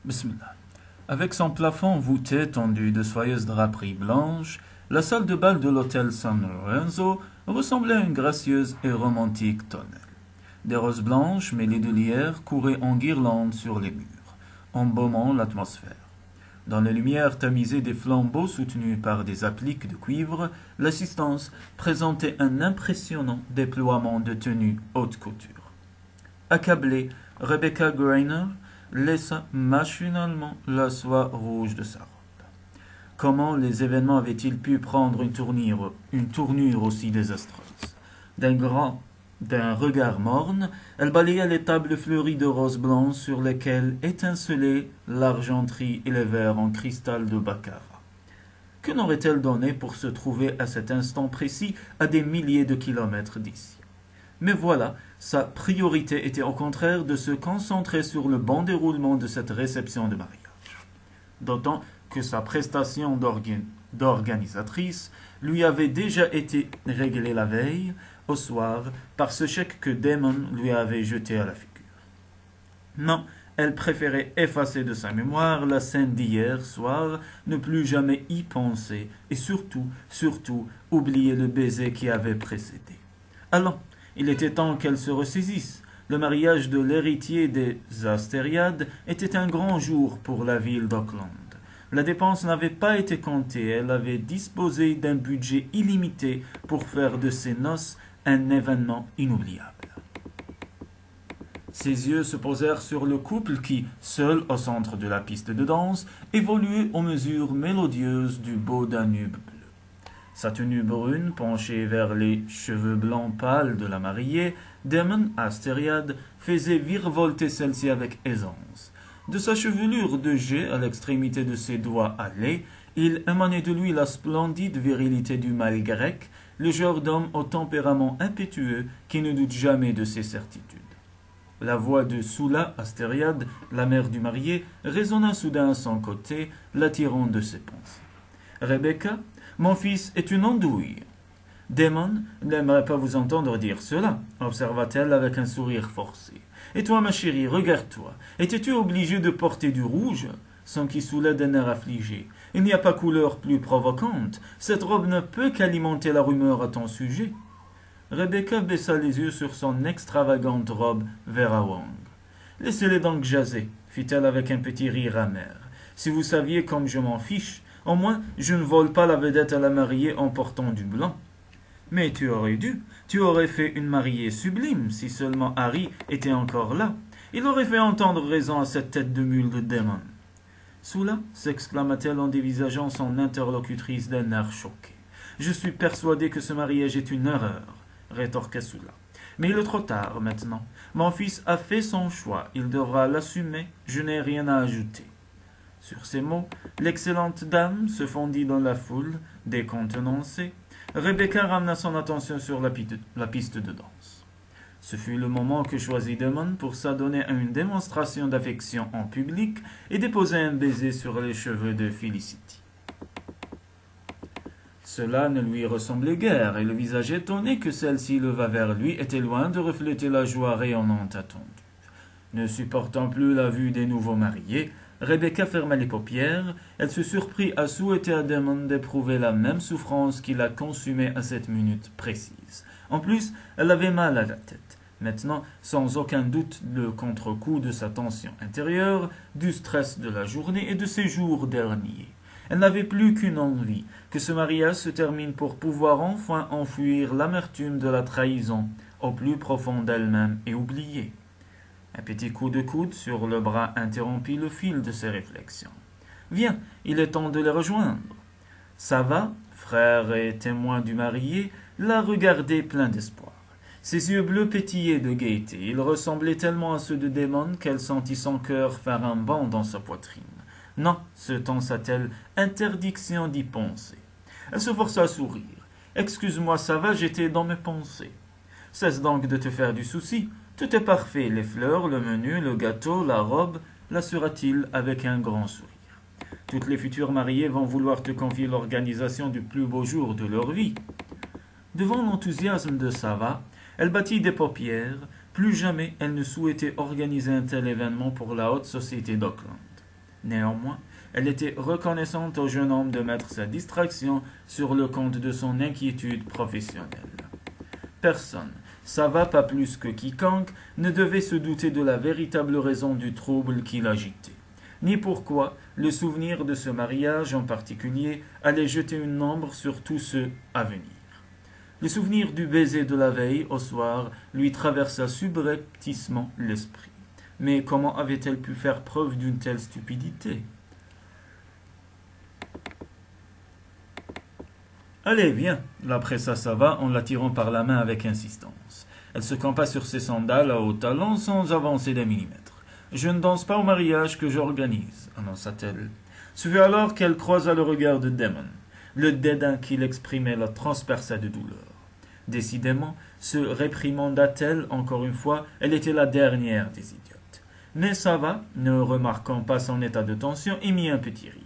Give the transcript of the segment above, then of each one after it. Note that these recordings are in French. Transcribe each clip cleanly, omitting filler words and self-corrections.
Bismillah. Avec son plafond voûté tendu de soyeuses draperies blanches, la salle de bal de l'hôtel San Lorenzo ressemblait à une gracieuse et romantique tonnelle. Des roses blanches mêlées de lierre couraient en guirlandes sur les murs, embaumant l'atmosphère. Dans les lumières tamisées des flambeaux soutenus par des appliques de cuivre, l'assistance présentait un impressionnant déploiement de tenues haute couture. Accablée, Rebecca Grainer laissa machinalement la soie rouge de sa robe. Comment les événements avaient-ils pu prendre une tournure aussi désastreuse? D'un regard morne, elle balayait les tables fleuries de roses blanches sur lesquelles étincelaient l'argenterie et les verres en cristal de baccarat. Que n'aurait-elle donné pour se trouver à cet instant précis à des milliers de kilomètres d'ici? Mais voilà, sa priorité était au contraire de se concentrer sur le bon déroulement de cette réception de mariage. D'autant que sa prestation d'organisatrice lui avait déjà été réglée la veille, au soir, par ce chèque que Damon lui avait jeté à la figure. Non, elle préférait effacer de sa mémoire la scène d'hier soir, ne plus jamais y penser, et surtout, oublier le baiser qui avait précédé. Allons, il était temps qu'elle se ressaisisse. Le mariage de l'héritier des Astériades était un grand jour pour la ville d'Auckland. La dépense n'avait pas été comptée, elle avait disposé d'un budget illimité pour faire de ses noces un événement inoubliable. Ses yeux se posèrent sur le couple qui, seul au centre de la piste de danse, évoluait aux mesures mélodieuses du beau Danube bleu. Sa tenue brune penchée vers les cheveux blancs pâles de la mariée, Damon Astériade faisait virevolter celle-ci avec aisance. De sa chevelure de jet à l'extrémité de ses doigts hâlés, il émanait de lui la splendide virilité du mâle grec, le genre d'homme au tempérament impétueux qui ne doute jamais de ses certitudes. La voix de Sula Astériade, la mère du marié, résonna soudain à son côté, l'attirant de ses pensées. « Rebecca, mon fils est une andouille. » « Damon n'aimerait pas vous entendre dire cela, observa-t-elle avec un sourire forcé. « Et toi, ma chérie, regarde-toi. Étais-tu obligée de porter du rouge ?» sans qu'il soulève d'un air affligé. « Il n'y a pas couleur plus provocante. Cette robe ne peut qu'alimenter la rumeur à ton sujet. » Rebecca baissa les yeux sur son extravagante robe Vera-Wang. « Laissez-les donc jaser, fit-elle avec un petit rire amer. « Si vous saviez comme je m'en fiche, au moins je ne vole pas la vedette à la mariée en portant du blanc. » « Mais tu aurais fait une mariée sublime si seulement Harry était encore là. Il aurait fait entendre raison à cette tête de mule de Damon. »« Sula, s'exclama-t-elle en dévisageant son interlocutrice d'un air choqué. Je suis persuadée que ce mariage est une erreur, rétorqua Sula. Mais il est trop tard maintenant. Mon fils a fait son choix, il devra l'assumer, je n'ai rien à ajouter. Sur ces mots, l'excellente dame se fondit dans la foule, décontenancée. Rebecca ramena son attention sur la piste de danse. Ce fut le moment que choisit Damon pour s'adonner à une démonstration d'affection en public et déposer un baiser sur les cheveux de Felicity. Cela ne lui ressemblait guère, et le visage étonné que celle-ci leva vers lui était loin de refléter la joie rayonnante attendue. Ne supportant plus la vue des nouveaux mariés, Rebecca ferma les paupières. Elle se surprit à souhaiter à Damon d'éprouver la même souffrance qui la consumait à cette minute précise. En plus, elle avait mal à la tête. Maintenant, sans aucun doute, le contre-coup de sa tension intérieure, du stress de la journée et de ses jours derniers. Elle n'avait plus qu'une envie, que ce mariage se termine pour pouvoir enfin enfuir l'amertume de la trahison au plus profond d'elle-même et oublier. Un petit coup de coude sur le bras interrompit le fil de ses réflexions. « Viens, il est temps de les rejoindre. » Sava, frère et témoin du marié, la regardait plein d'espoir. Ses yeux bleus pétillaient de gaieté. Il ressemblait tellement à ceux de Damon qu'elle sentit son cœur faire un bond dans sa poitrine. « Non, se tensa-t-elle, interdiction d'y penser. » Elle se força à sourire. « Excuse-moi, Sava, j'étais dans mes pensées. » « Cesse donc de te faire du souci. Tout est parfait, les fleurs, le menu, le gâteau, la robe, l'assura-t-il avec un grand sourire. Toutes les futures mariées vont vouloir te confier l'organisation du plus beau jour de leur vie. » Devant l'enthousiasme de Sava, elle battit des paupières. Plus jamais elle ne souhaitait organiser un tel événement pour la haute société d'Auckland. Néanmoins, elle était reconnaissante au jeune homme de mettre sa distraction sur le compte de son inquiétude professionnelle. Personne, Sava pas plus que quiconque, ne devait se douter de la véritable raison du trouble qui l'agitait, ni pourquoi le souvenir de ce mariage en particulier allait jeter une ombre sur tous ceux à venir. Le souvenir du baiser de la veille au soir lui traversa subrepticement l'esprit. Mais comment avait-elle pu faire preuve d'une telle stupidité? Allez, viens, la pressa Sava en l'attirant par la main avec insistance. Elle se campa sur ses sandales à hauts talons sans avancer d'un millimètre. Je ne danse pas au mariage que j'organise, annonça-t-elle. Ce fut alors qu'elle croisa le regard de Damon. Le dédain qu'il exprimait la transperça de douleur. Décidément, se réprimanda-t-elle encore une fois, elle était la dernière des idiotes. Mais Sava, ne remarquant pas son état de tension, émit un petit rire.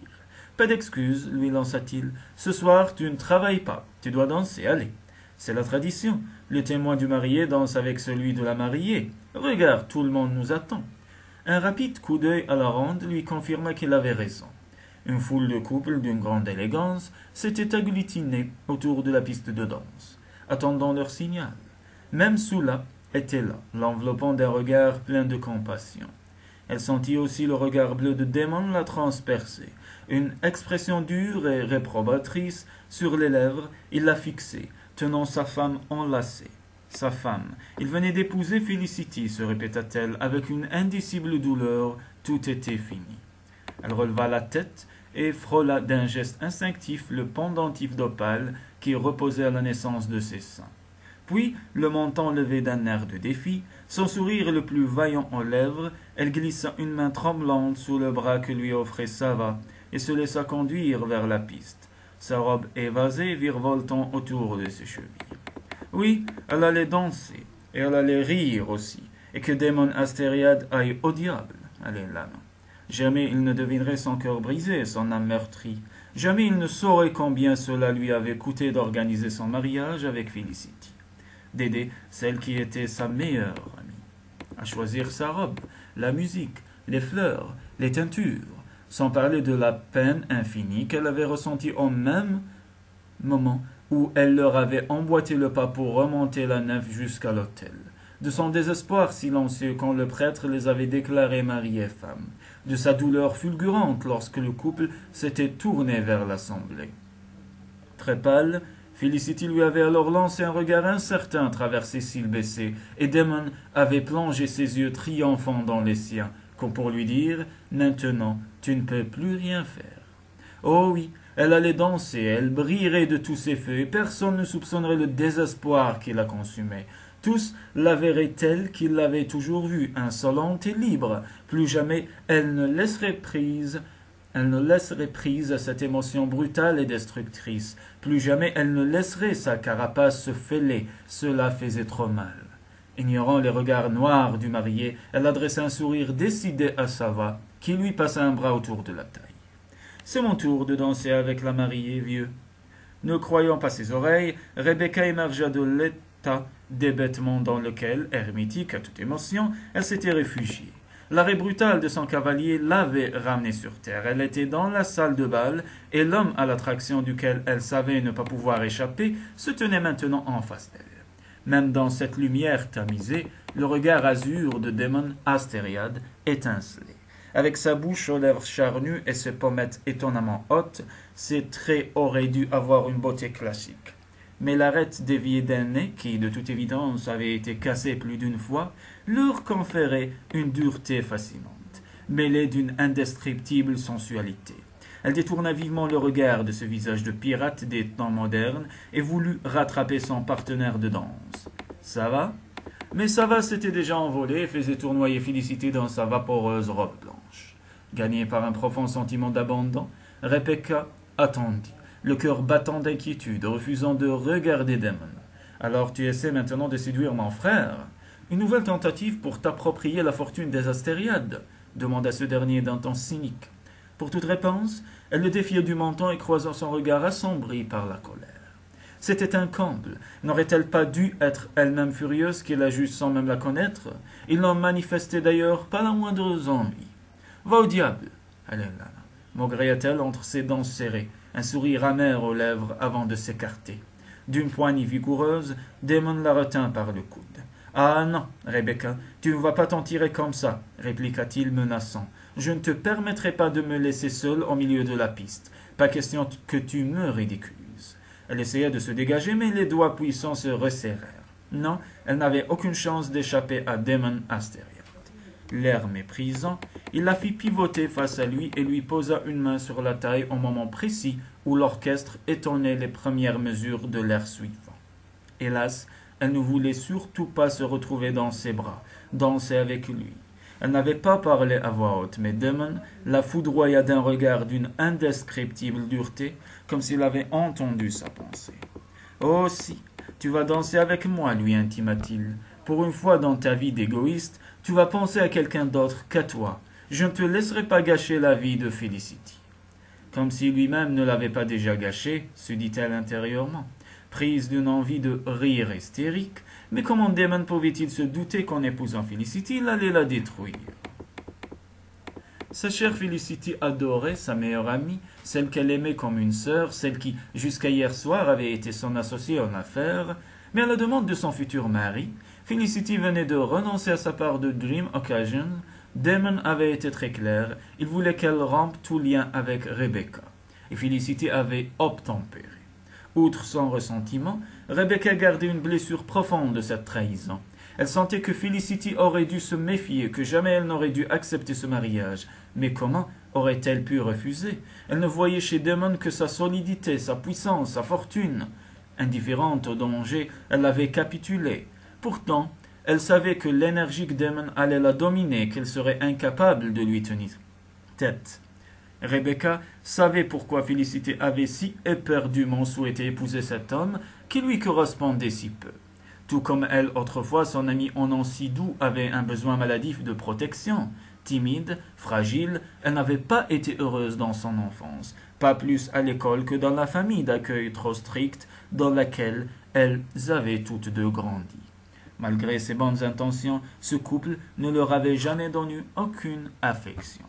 Pas d'excuse, lui lança-t-il. Ce soir, tu ne travailles pas. Tu dois danser, allez. C'est la tradition. Le témoin du marié danse avec celui de la mariée. Regarde, tout le monde nous attend. Un rapide coup d'œil à la ronde lui confirma qu'il avait raison. Une foule de couples d'une grande élégance s'était agglutinée autour de la piste de danse, attendant leur signal. Même Sula était là, l'enveloppant d'un regard plein de compassion. Elle sentit aussi le regard bleu de Damon la transpercer. Une expression dure et réprobatrice sur les lèvres, il la fixait, tenant sa femme enlacée. Sa femme. Il venait d'épouser Felicity, se répéta-t-elle, avec une indicible douleur, tout était fini. Elle releva la tête et frôla d'un geste instinctif le pendentif d'opale qui reposait à la naissance de ses seins. Puis, le menton levé d'un air de défi, son sourire le plus vaillant aux lèvres, elle glissa une main tremblante sous le bras que lui offrait Sava et se laissa conduire vers la piste, sa robe évasée virevoltant autour de ses chevilles. Oui, elle allait danser, et elle allait rire aussi, et que Damon Astériade aille au diable, allez là. Jamais il ne devinerait son cœur brisé, son âme meurtrie. Jamais il ne saurait combien cela lui avait coûté d'organiser son mariage avec Felicity. D'aider celle qui était sa meilleure amie. À choisir sa robe, la musique, les fleurs, les teintures, sans parler de la peine infinie qu'elle avait ressentie au même moment où elle leur avait emboîté le pas pour remonter la nef jusqu'à l'autel, de son désespoir silencieux quand le prêtre les avait déclarés mari et femme, de sa douleur fulgurante lorsque le couple s'était tourné vers l'assemblée. Très pâle, Felicity lui avait alors lancé un regard incertain à travers ses cils baissés, et Damon avait plongé ses yeux triomphants dans les siens, comme pour lui dire « Maintenant, tu ne peux plus rien faire. » Oh oui, elle allait danser, elle brillerait de tous ses feux, et personne ne soupçonnerait le désespoir qui la consumait. Tous la verraient telle qu'ils l'avaient toujours vue, insolente et libre. Plus jamais elle ne laisserait prise à cette émotion brutale et destructrice. Plus jamais elle ne laisserait sa carapace se fêler. Cela faisait trop mal. Ignorant les regards noirs du marié, elle adressa un sourire décidé à Sava, qui lui passa un bras autour de la taille. « C'est mon tour de danser avec la mariée, vieux. » Ne croyant pas ses oreilles, Rebecca émergea de l'état d'hébétement dans lequel, hermétique à toute émotion, elle s'était réfugiée. L'arrêt brutal de son cavalier l'avait ramenée sur terre. Elle était dans la salle de bal, et l'homme à l'attraction duquel elle savait ne pas pouvoir échapper se tenait maintenant en face d'elle. Même dans cette lumière tamisée, le regard azur de Damon Astériade étincelait. Avec sa bouche aux lèvres charnues et ses pommettes étonnamment hautes, ses traits auraient dû avoir une beauté classique. Mais l'arête déviée d'un nez, qui de toute évidence avait été cassé plus d'une fois, leur conférait une dureté fascinante, mêlée d'une indescriptible sensualité. Elle détourna vivement le regard de ce visage de pirate des temps modernes et voulut rattraper son partenaire de danse. « Ça va ?» Mais Sava s'était déjà envolé et faisait tournoyer Félicité dans sa vaporeuse robe blanche. Gagnée par un profond sentiment d'abandon, Rebecca attendit, le cœur battant d'inquiétude, refusant de regarder Damon. « Alors tu essaies maintenant de séduire mon frère ? Une nouvelle tentative pour t'approprier la fortune des Astériades ?» demanda ce dernier d'un ton cynique. Pour toute réponse, elle le défiait du menton et croisa son regard assombri par la colère. C'était un comble. N'aurait-elle pas dû être elle-même furieuse qu'il la juge sans même la connaître? Il n'en manifestait d'ailleurs pas la moindre envie. « Va au diable !» Lana, maugréa-t-elle entre ses dents serrées, un sourire amer aux lèvres avant de s'écarter. D'une poignée vigoureuse, Damon la retint par le coude. « Ah non, Rebecca, tu ne vas pas t'en tirer comme ça, répliqua-t-il menaçant. Je ne te permettrai pas de me laisser seule au milieu de la piste. Pas question que tu me ridiculises. » Elle essaya de se dégager, mais les doigts puissants se resserrèrent. Non, elle n'avait aucune chance d'échapper à Damon Astériade. L'air méprisant, il la fit pivoter face à lui et lui posa une main sur la taille au moment précis où l'orchestre étonnait les premières mesures de l'air suivant. Hélas, elle ne voulait surtout pas se retrouver dans ses bras, danser avec lui. Elle n'avait pas parlé à voix haute, mais Damon la foudroya d'un regard d'une indescriptible dureté, comme s'il avait entendu sa pensée. « Oh si, tu vas danser avec moi, lui intima-t-il. Pour une fois dans ta vie d'égoïste, tu vas penser à quelqu'un d'autre qu'à toi. Je ne te laisserai pas gâcher la vie de Felicity. » Comme si lui-même ne l'avait pas déjà gâché, se dit-elle intérieurement, prise d'une envie de rire hystérique. Mais comment Damon pouvait-il se douter qu'en épousant Felicity, il allait la détruire? Sa chère Felicity adorait sa meilleure amie, celle qu'elle aimait comme une sœur, celle qui, jusqu'à hier soir, avait été son associée en affaires. Mais à la demande de son futur mari, Felicity venait de renoncer à sa part de Dream Occasion. Damon avait été très clair, il voulait qu'elle rompe tout lien avec Rebecca, et Felicity avait obtempéré. Outre son ressentiment, Rebecca gardait une blessure profonde de cette trahison. Elle sentait que Felicity aurait dû se méfier, que jamais elle n'aurait dû accepter ce mariage. Mais comment aurait-elle pu refuser? Elle ne voyait chez Damon que sa solidité, sa puissance, sa fortune. Indifférente au danger, elle avait capitulé. Pourtant, elle savait que l'énergique Damon allait la dominer, qu'elle serait incapable de lui tenir tête. Rebecca savait pourquoi Felicity avait si éperdument souhaité épouser cet homme qui lui correspondait si peu. Tout comme elle, autrefois, son ami Onansi doux avait un besoin maladif de protection. Timide, fragile, elle n'avait pas été heureuse dans son enfance, pas plus à l'école que dans la famille d'accueil trop stricte dans laquelle elles avaient toutes deux grandi. Malgré ses bonnes intentions, ce couple ne leur avait jamais donné aucune affection.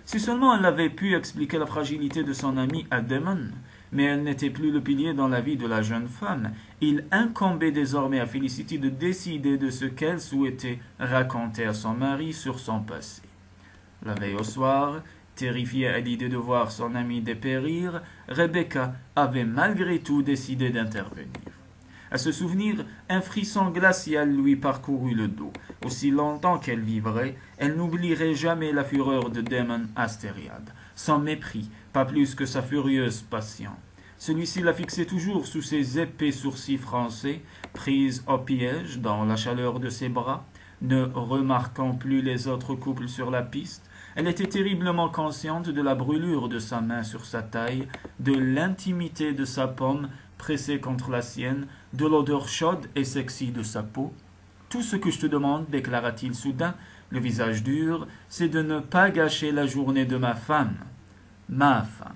Si seulement elle avait pu expliquer la fragilité de son ami à Damon, mais elle n'était plus le pilier dans la vie de la jeune femme. Il incombait désormais à Felicity de décider de ce qu'elle souhaitait raconter à son mari sur son passé. La veille au soir, terrifiée à l'idée de voir son ami dépérir, Rebecca avait malgré tout décidé d'intervenir. À ce souvenir, un frisson glacial lui parcourut le dos. Aussi longtemps qu'elle vivrait, elle n'oublierait jamais la fureur de Damon Astériade, son mépris, pas plus que sa furieuse passion. Celui-ci la fixait toujours sous ses épais sourcils français, prise au piège dans la chaleur de ses bras, ne remarquant plus les autres couples sur la piste. Elle était terriblement consciente de la brûlure de sa main sur sa taille, de l'intimité de sa paume pressée contre la sienne, de l'odeur chaude et sexy de sa peau. « Tout ce que je te demande, déclara-t-il soudain, le visage dur, c'est de ne pas gâcher la journée de ma femme. Ma femme. »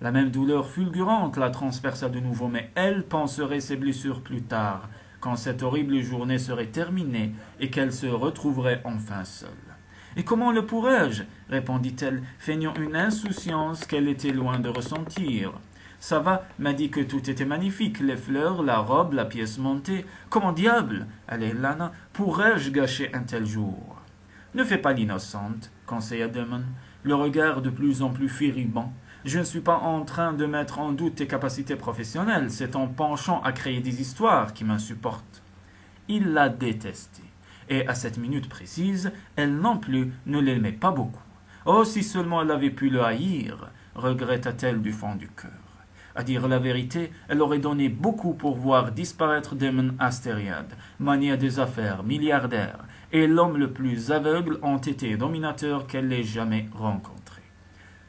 La même douleur fulgurante la transperça de nouveau, mais elle penserait ses blessures plus tard, quand cette horrible journée serait terminée et qu'elle se retrouverait enfin seule. « Et comment le pourrais-je » répondit-elle, feignant une insouciance qu'elle était loin de ressentir. Sava m'a dit que tout était magnifique, les fleurs, la robe, la pièce montée. Comment diable, allez Lana, pourrais-je gâcher un tel jour? Ne fais pas l'innocente, conseilla Damon, le regard de plus en plus furibond. Je ne suis pas en train de mettre en doute tes capacités professionnelles, c'est ton penchant à créer des histoires qui m'insupporte. Il la détestait, et à cette minute précise, elle non plus ne l'aimait pas beaucoup. Oh, si seulement elle avait pu le haïr, regretta-t-elle du fond du cœur. À dire la vérité, elle aurait donné beaucoup pour voir disparaître Damon Astériade, manière des affaires, milliardaire, et l'homme le plus aveugle, entêté et dominateur qu'elle ait jamais rencontré.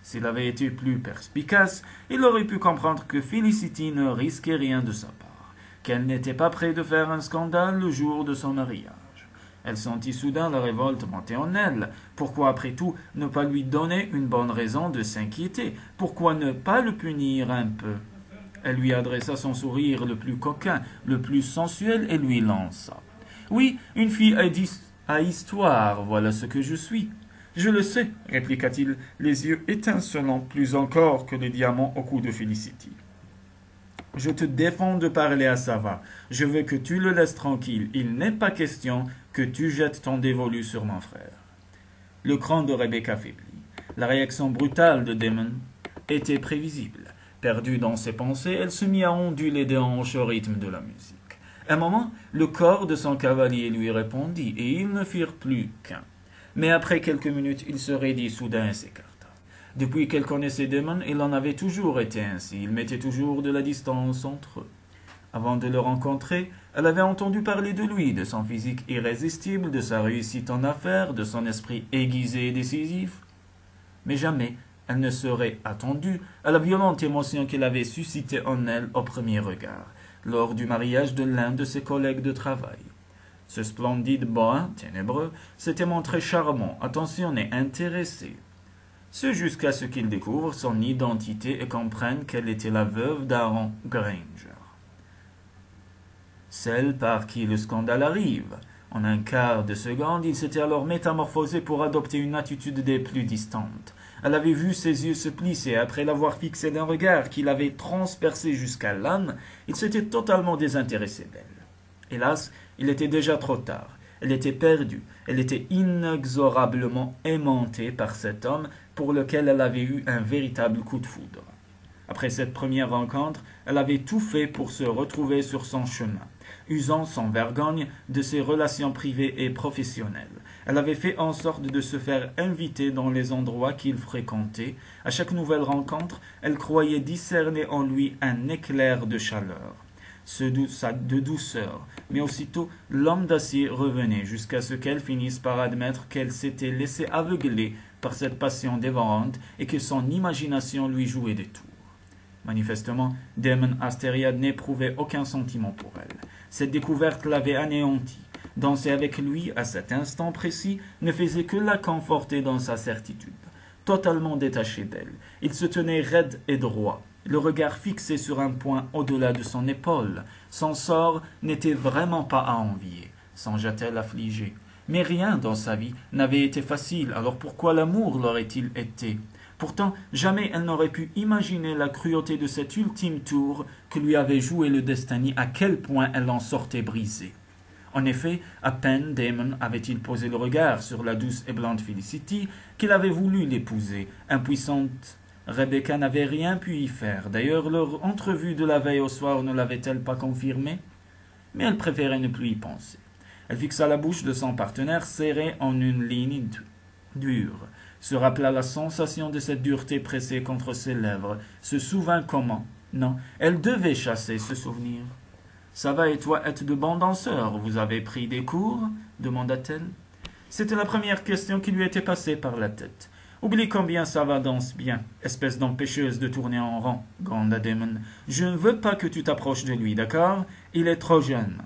S'il avait été plus perspicace, il aurait pu comprendre que Felicity ne risquait rien de sa part, qu'elle n'était pas près de faire un scandale le jour de son mariage. Elle sentit soudain la révolte monter en elle. Pourquoi, après tout, ne pas lui donner une bonne raison de s'inquiéter? Pourquoi ne pas le punir un peu? Elle lui adressa son sourire le plus coquin, le plus sensuel, et lui lança. « Oui, une fille à histoire, voilà ce que je suis. » Je le sais, répliqua-t-il, les yeux étincelants plus encore que les diamants au cou de Félicité. Je te défends de parler à Sava. Je veux que tu le laisses tranquille. Il n'est pas question que tu jettes ton dévolu sur mon frère. Le cran de Rebecca faiblit. La réaction brutale de Damon était prévisible. Perdue dans ses pensées, elle se mit à onduler des hanches au rythme de la musique. Un moment, le corps de son cavalier lui répondit, et ils ne firent plus qu'un. Mais après quelques minutes, il se raidit soudain et s'écarta. Depuis qu'elle connaissait Damon, il en avait toujours été ainsi. Il mettait toujours de la distance entre eux. Avant de le rencontrer, elle avait entendu parler de lui, de son physique irrésistible, de sa réussite en affaires, de son esprit aiguisé et décisif. Mais jamais elle ne serait attendue à la violente émotion qu'il avait suscitée en elle au premier regard, lors du mariage de l'un de ses collègues de travail. Ce splendide bohin ténébreux s'était montré charmant, attentionné, intéressé. C'est jusqu'à ce qu'il découvre son identité et comprenne qu'elle était la veuve d'Aaron Granger. Celle par qui le scandale arrive. En un quart de seconde, il s'était alors métamorphosé pour adopter une attitude des plus distantes. Elle avait vu ses yeux se plisser. Après l'avoir fixé d'un regard qui l'avait transpercé jusqu'à l'âme, il s'était totalement désintéressé d'elle. Hélas, il était déjà trop tard. Elle était perdue. Elle était inexorablement aimantée par cet homme pour lequel elle avait eu un véritable coup de foudre. Après cette première rencontre, elle avait tout fait pour se retrouver sur son chemin, usant sans vergogne de ses relations privées et professionnelles. Elle avait fait en sorte de se faire inviter dans les endroits qu'il fréquentait. À chaque nouvelle rencontre, elle croyait discerner en lui un éclair de chaleur, de douceur, mais aussitôt l'homme d'acier revenait jusqu'à ce qu'elle finisse par admettre qu'elle s'était laissée aveugler par cette passion dévorante et que son imagination lui jouait des tours. Manifestement, Damon Astériade n'éprouvait aucun sentiment pour elle. Cette découverte l'avait anéantie. Danser avec lui, à cet instant précis, ne faisait que la conforter dans sa certitude. Totalement détaché d'elle, il se tenait raide et droit, le regard fixé sur un point au-delà de son épaule. Son sort n'était vraiment pas à envier, songea-t-elle affligée. Mais rien dans sa vie n'avait été facile, alors pourquoi l'amour l'aurait-il été? Pourtant, jamais elle n'aurait pu imaginer la cruauté de cet ultime tour que lui avait joué le destin, à quel point elle en sortait brisée. En effet, à peine Damon avait-il posé le regard sur la douce et blonde Félicité qu'il avait voulu l'épouser. Impuissante, Rebecca n'avait rien pu y faire. D'ailleurs, leur entrevue de la veille au soir ne l'avait-elle pas confirmé? Mais elle préférait ne plus y penser. Elle fixa la bouche de son partenaire serrée en une ligne dure, se rappela la sensation de cette dureté pressée contre ses lèvres, se souvint comment. Non, elle devait chasser ce souvenir. « Sava et toi êtes de bons danseurs, vous avez pris des cours ?» demanda-t-elle. C'était la première question qui lui était passée par la tête. « Oublie combien Sava danse bien, espèce d'empêcheuse de tourner en rond, gronda Damon. Je ne veux pas que tu t'approches de lui, d'accord? Il est trop jeune. »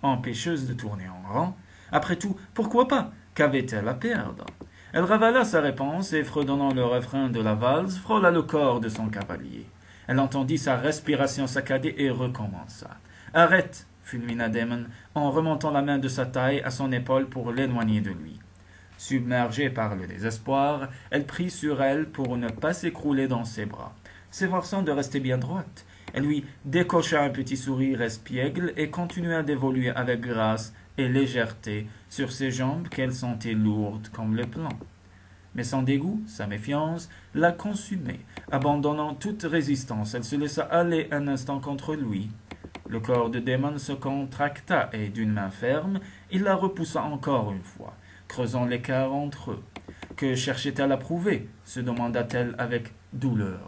Empêcheuse de tourner en rond? Après tout, pourquoi pas? Qu'avait-elle à perdre? Elle ravala sa réponse et, fredonnant le refrain de la valse, frôla le corps de son cavalier. Elle entendit sa respiration saccadée et recommença. « Arrête !» fulmina Damon, en remontant la main de sa taille à son épaule pour l'éloigner de lui. Submergée par le désespoir, elle prit sur elle pour ne pas s'écrouler dans ses bras. S'efforçant de rester bien droite, elle lui décocha un petit sourire espiègle et continua d'évoluer avec grâce et légèreté sur ses jambes qu'elle sentait lourdes comme le plomb. Mais son dégoût, sa méfiance, la consumait. Abandonnant toute résistance, elle se laissa aller un instant contre lui. Le corps de Damon se contracta et, d'une main ferme, il la repoussa encore une fois, creusant l'écart entre eux. Que cherchait-elle à prouver? Se demanda-t-elle avec douleur.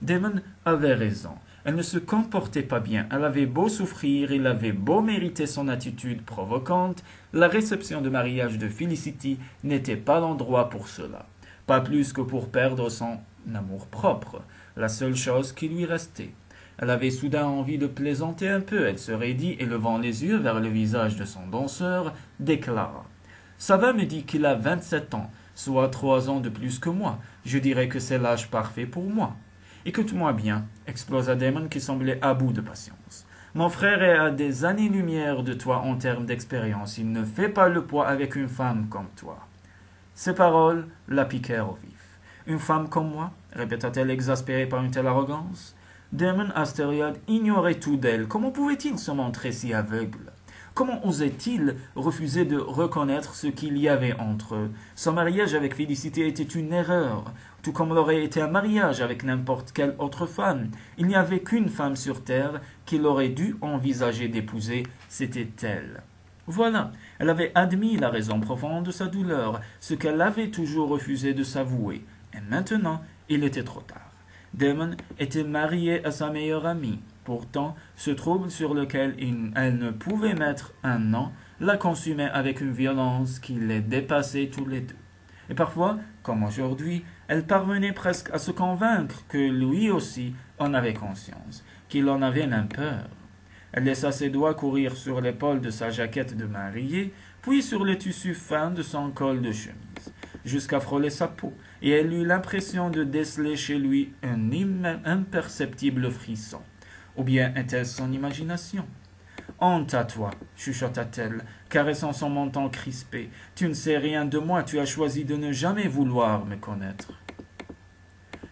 Damon avait raison. Elle ne se comportait pas bien. Elle avait beau souffrir, il avait beau mériter son attitude provocante, la réception de mariage de Félicité n'était pas l'endroit pour cela. Pas plus que pour perdre son amour-propre, la seule chose qui lui restait. Elle avait soudain envie de plaisanter un peu. Elle se raidit et, levant les yeux vers le visage de son danseur, déclara « Sava me dit qu'il a 27 ans, soit 3 ans de plus que moi. Je dirais que c'est l'âge parfait pour moi. » « Écoute-moi bien, » explosa Damon qui semblait à bout de patience. « Mon frère est à des années-lumière de toi en termes d'expérience. Il ne fait pas le poids avec une femme comme toi. » Ces paroles la piquèrent au vif. Une femme comme moi, répéta-t-elle exaspérée par une telle arrogance. Damon Asteriad ignorait tout d'elle. Comment pouvait-il se montrer si aveugle? Comment osait-il refuser de reconnaître ce qu'il y avait entre eux? Son mariage avec Félicité était une erreur, tout comme l'aurait été un mariage avec n'importe quelle autre femme. Il n'y avait qu'une femme sur terre qu'il aurait dû envisager d'épouser, c'était elle. Voilà, elle avait admis la raison profonde de sa douleur, ce qu'elle avait toujours refusé de s'avouer. Et maintenant, il était trop tard. Damon était marié à sa meilleure amie. Pourtant, ce trouble sur lequel elle ne pouvait mettre un nom la consumait avec une violence qui les dépassait tous les deux. Et parfois, comme aujourd'hui, elle parvenait presque à se convaincre que lui aussi en avait conscience, qu'il en avait même peur. Elle laissa ses doigts courir sur l'épaule de sa jaquette de mariée, puis sur le tissu fin de son col de chemise, jusqu'à frôler sa peau, et elle eut l'impression de déceler chez lui un imperceptible frisson. Ou bien était-ce son imagination? Honte à toi, chuchota-t-elle, caressant son menton crispé. Tu ne sais rien de moi, tu as choisi de ne jamais vouloir me connaître.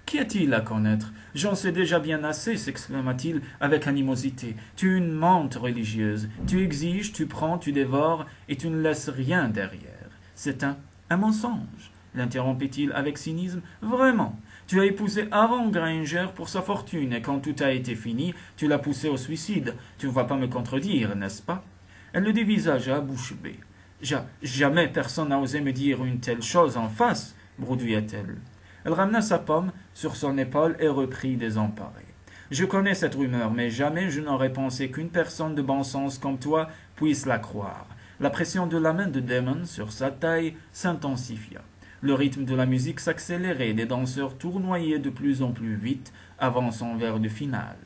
Qu'y a-t-il à connaître? J'en sais déjà bien assez, s'exclama-t-il avec animosité. Tu es une menthe religieuse. Tu exiges, tu prends, tu dévores, et tu ne laisses rien derrière. C'est un mensonge, l'interrompit-il avec cynisme. Vraiment. Tu as épousé Aaron Granger pour sa fortune, et quand tout a été fini, tu l'as poussé au suicide. Tu ne vas pas me contredire, n'est-ce pas? Elle le dévisagea bouche bée. Jamais personne n'a osé me dire une telle chose en face, bredouilla-t-elle. Elle ramena sa pomme sur son épaule et reprit désemparée. Je connais cette rumeur, mais jamais je n'aurais pensé qu'une personne de bon sens comme toi puisse la croire. La pression de la main de Damon sur sa taille s'intensifia. Le rythme de la musique s'accélérait, des danseurs tournoyaient de plus en plus vite avant son vers de finale.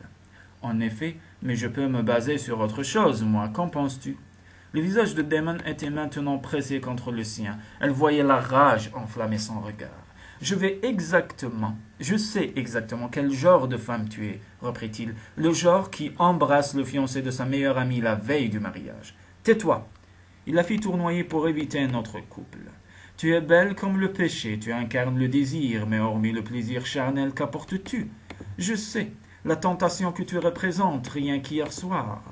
En effet, mais je peux me baser sur autre chose, moi, qu'en penses-tu? Le visage de Damon était maintenant pressé contre le sien. Elle voyait la rage enflammer son regard. Je sais exactement quel genre de femme tu es, reprit-il, le genre qui embrasse le fiancé de sa meilleure amie la veille du mariage. Tais-toi. Il la fit tournoyer pour éviter un autre couple. Tu es belle comme le péché, tu incarnes le désir, mais hormis le plaisir charnel, qu'apportes-tu? Je sais, la tentation que tu représentes, rien qu'hier soir.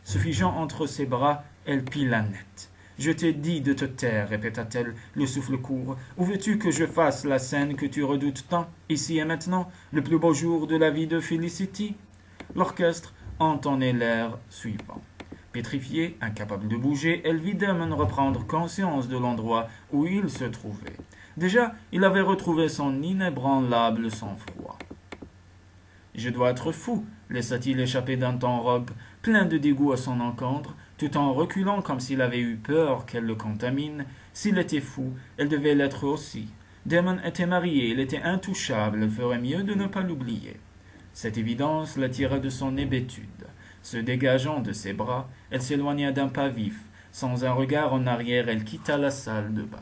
Se figeant entre ses bras, elle pila net. Je t'ai dit de te taire, répéta-t-elle, le souffle court. Où veux-tu que je fasse la scène que tu redoutes tant, ici et maintenant, le plus beau jour de la vie de Felicity? L'orchestre entonnait l'air suivant. Pétrifiée, incapable de bouger, elle vit Damon reprendre conscience de l'endroit où il se trouvait. Déjà, il avait retrouvé son inébranlable sang-froid. « Je dois être fou », laissa-t-il échapper d'un ton rogue, plein de dégoût à son encontre, tout en reculant comme s'il avait eu peur qu'elle le contamine. S'il était fou, elle devait l'être aussi. Damon était marié, il était intouchable, elle ferait mieux de ne pas l'oublier. Cette évidence la tira de son hébétude. Se dégageant de ses bras, elle s'éloigna d'un pas vif. Sans un regard en arrière, elle quitta la salle de bal.